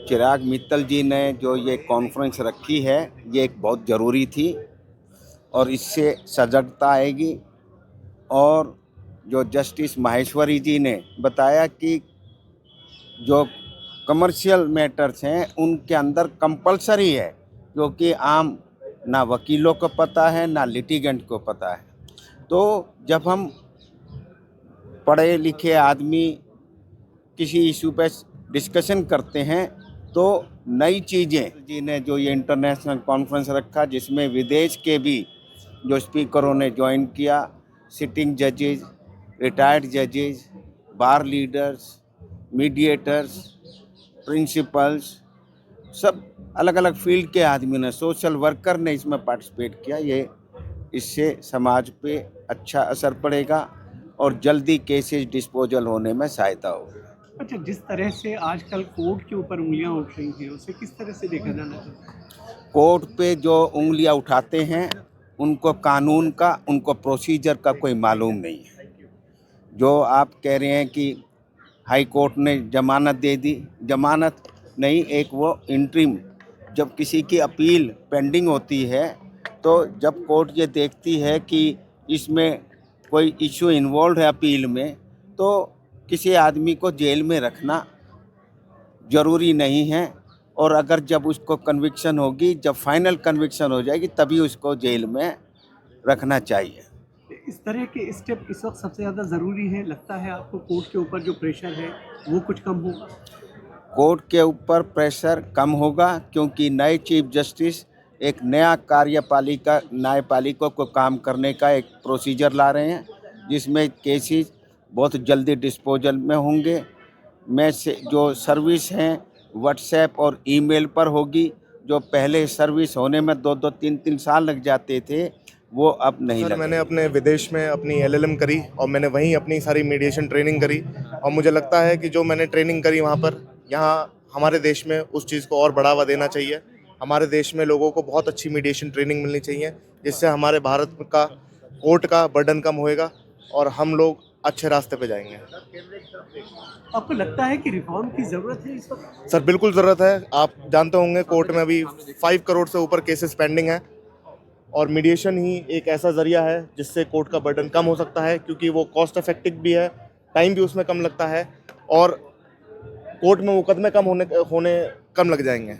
चिराग मित्तल जी ने जो ये कॉन्फ्रेंस रखी है, ये एक बहुत ज़रूरी थी और इससे सजगता आएगी। और जो जस्टिस माहेश्वरी जी ने बताया कि जो कमर्शियल मैटर्स हैं उनके अंदर कंपलसरी है, क्योंकि आम ना वकीलों को पता है ना लिटिगेंट को पता है। तो जब हम पढ़े लिखे आदमी किसी इशू पे डिस्कशन करते हैं तो नई चीज़ें जी ने जो ये इंटरनेशनल कॉन्फ्रेंस रखा, जिसमें विदेश के भी जो स्पीकरों ने ज्वाइन किया, सिटिंग जजेज, रिटायर्ड जजेज, बार लीडर्स, मीडिएटर्स, प्रिंसिपल्स, सब अलग अलग फील्ड के आदमी ने, सोशल वर्कर ने इसमें पार्टिसिपेट किया। ये इससे समाज पे अच्छा असर पड़ेगा और जल्दी केसेस डिस्पोजल होने में सहायता होगी। अच्छा, जिस तरह से आजकल कोर्ट के ऊपर उंगलियां उठ रही हैं, उसे किस तरह से देखा जाना चाहिए? कोर्ट पे जो उंगलियां उठाते हैं उनको कानून का, उनको प्रोसीजर का कोई मालूम नहीं है। जो आप कह रहे हैं कि हाई कोर्ट ने जमानत दे दी, जमानत नहीं, एक वो इंटरिम, जब किसी की अपील पेंडिंग होती है तो जब कोर्ट ये देखती है कि इसमें कोई इशू इन्वॉल्व है अपील में, तो किसी आदमी को जेल में रखना ज़रूरी नहीं है। और अगर जब उसको कन्विक्शन होगी, जब फाइनल कन्विक्शन हो जाएगी, तभी उसको जेल में रखना चाहिए। इस तरह के स्टेप इस वक्त सबसे ज़्यादा ज़रूरी है, लगता है आपको कोर्ट के ऊपर जो प्रेशर है वो कुछ कम होगा? कोर्ट के ऊपर प्रेशर कम होगा, क्योंकि नए चीफ जस्टिस एक नया कार्यपालिका न्यायपालिका को काम करने का एक प्रोसीजर ला रहे हैं, जिसमें केसेस बहुत जल्दी डिस्पोजल में होंगे। में से जो सर्विस हैं व्हाट्सएप और ईमेल पर होगी। जो पहले सर्विस होने में 2-2 3-3 साल लग जाते थे, वो अब नहीं सर, मैंने लगेंगे। अपने विदेश में अपनी एलएलएम करी और मैंने वहीं अपनी सारी मीडिएशन ट्रेनिंग करी और मुझे लगता है कि जो मैंने ट्रेनिंग करी वहाँ पर, यहाँ हमारे देश में उस चीज़ को और बढ़ावा देना चाहिए। हमारे देश में लोगों को बहुत अच्छी मीडिएशन ट्रेनिंग मिलनी चाहिए, जिससे हमारे भारत का कोर्ट का बर्डन कम होएगा और हम लोग अच्छे रास्ते पे जाएंगे। आपको लगता है कि रिफॉर्म की ज़रूरत है इस वक्त? सर, बिल्कुल ज़रूरत है। आप जानते होंगे कोर्ट में अभी 5 करोड़ से ऊपर केसेस पेंडिंग हैं और मीडिएशन ही एक ऐसा ज़रिया है जिससे कोर्ट का बर्डन कम हो सकता है, क्योंकि वो कॉस्ट इफेक्टिव भी है, टाइम भी उसमें कम लगता है और कोर्ट में मुकदमे कम होने कम लग जाएंगे।